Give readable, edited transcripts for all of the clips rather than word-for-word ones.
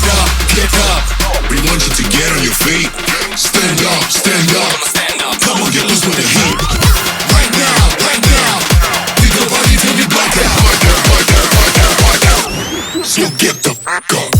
get up. We want you to get on your feet. Stand up, stand up. Come on, get loose with the heat. Right now, right now. We go party till we black out. So get the fuck up.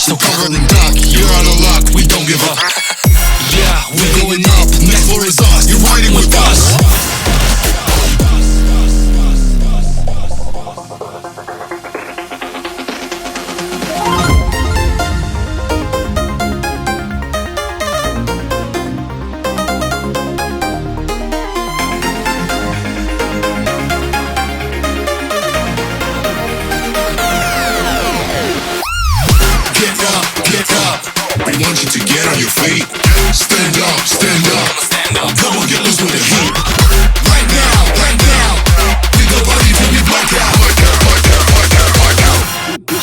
So cover and duck, you're out of luck, we don't give up. Yeah, we're going up, next floor is us, you're riding with us. We want you to get on your feet. Stand up, stand up. Come on, get loose with the heat. Right now, right now. We go party till we black out.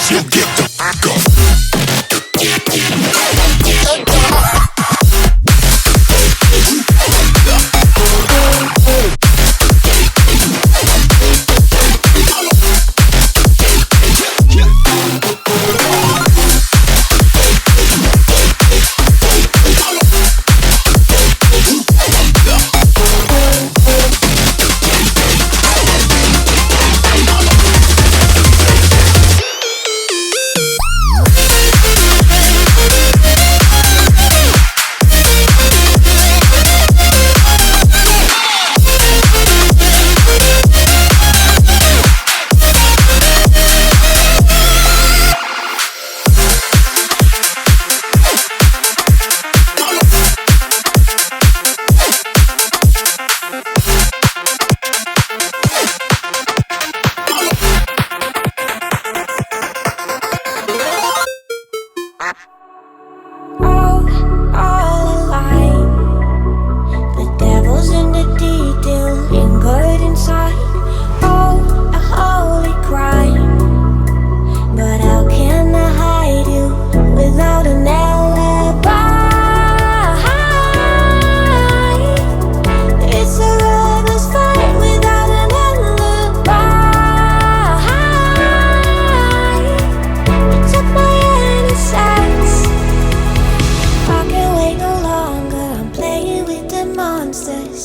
So get the fuck up.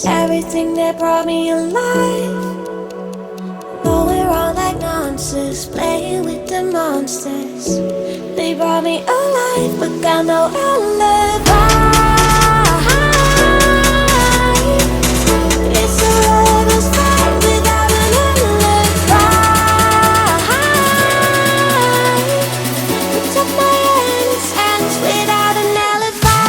Everything that brought me alive, going wrong like nonsense, playing with the monsters. They brought me alive, but got no alibi. It's a lover's fight without an alibi. It's up my hands without an alibi.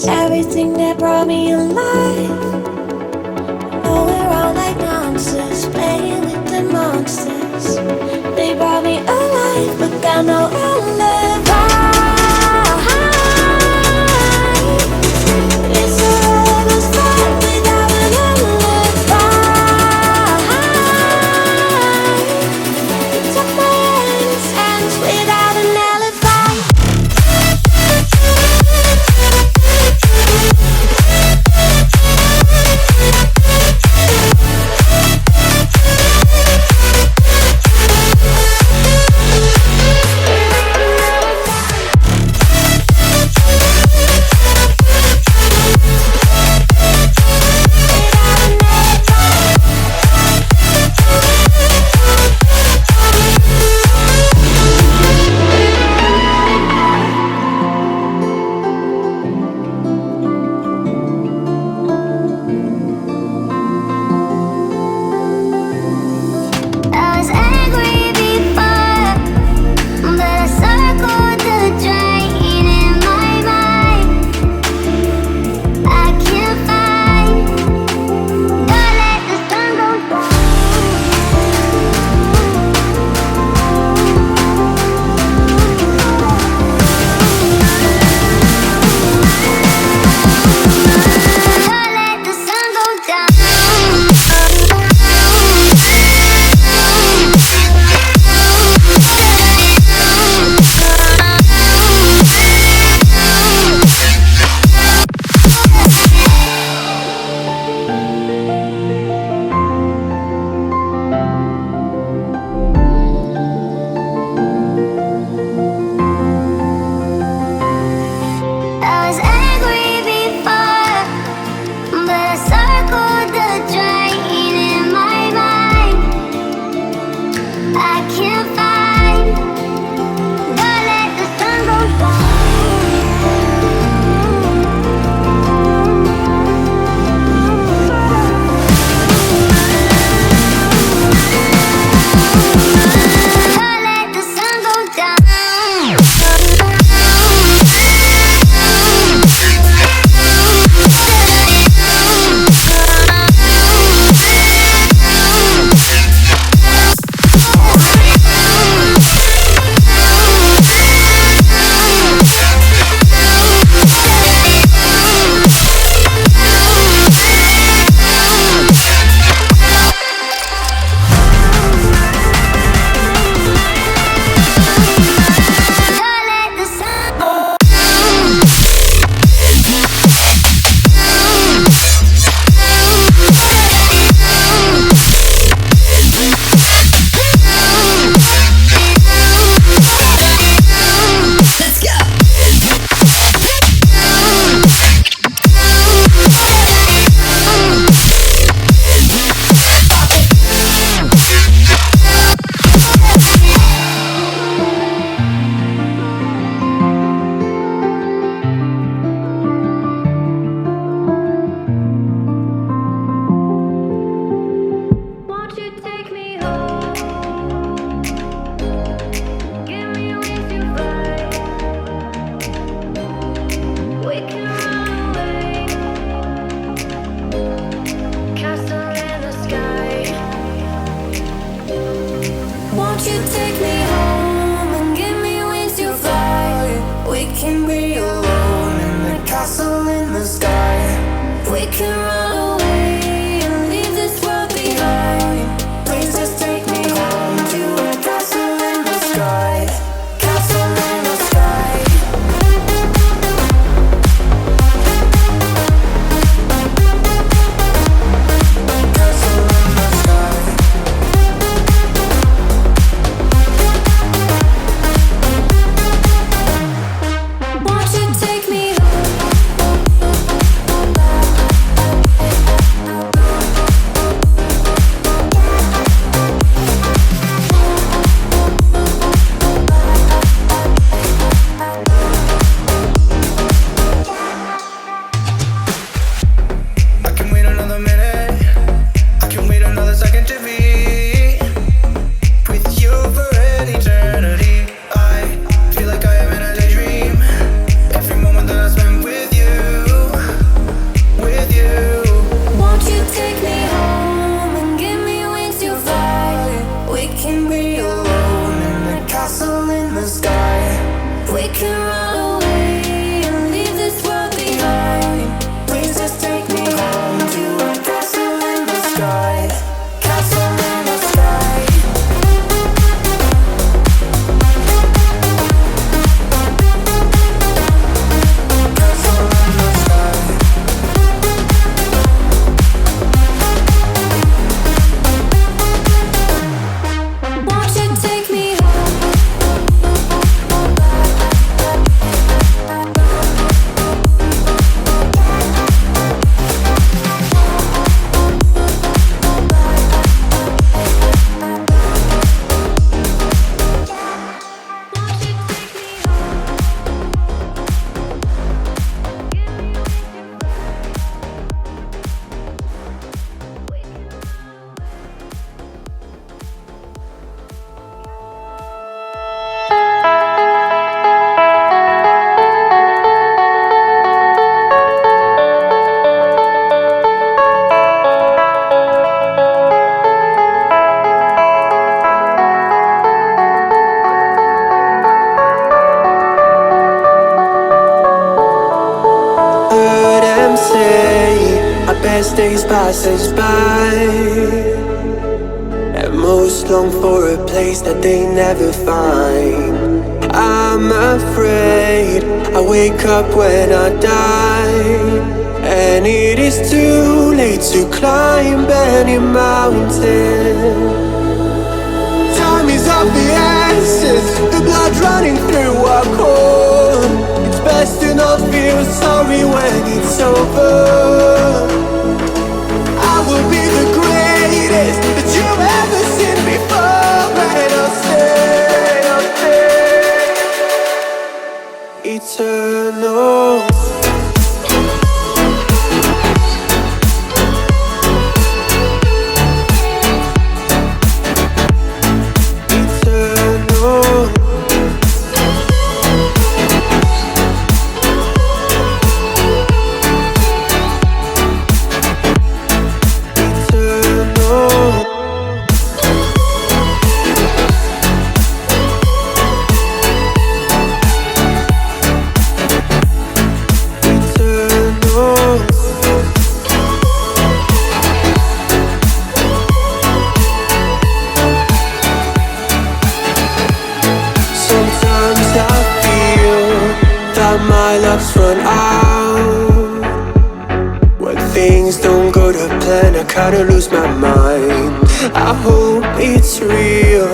Everything that brought me alive, going wrong like nonsense, playing with the monsters. They brought me alive, but got no alibi. be alone in the castle in the sky. We can run away and leave this world behind. Please just take me home to a castle in the sky. Castle in the sky. Castle in the sky. Won't you take me I can wait another minute. I can wait another second to be with you for an eternity. I feel like I am in a daydream. Every moment that I spend with you, with you. Won't you take me home and give me wings to fly? We can be alone in the castle in the sky. We can run away and leave this world behind. Please just take me home to a castle in the sky. Castle in the sky. Castle in the sky. Won't you take me Heard them say our best days pass us by, and most long for a place that they never find. I'm afraid I wake up when I die, and it is too late to climb any mountain. Time is of the essence, the blood running through our core. It's best to not feel sorry when it's over. I will be the greatest that you've ever seen before, and I'll stay eternal. My luck's run out. When things don't go to plan, I kinda lose my mind. I hope it's real,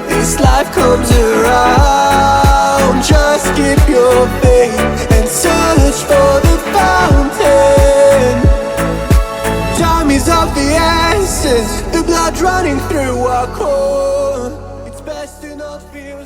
this life comes around. Just keep your faith and search for the fountain. Time is of the essence, the blood running through our core. It's best to not feel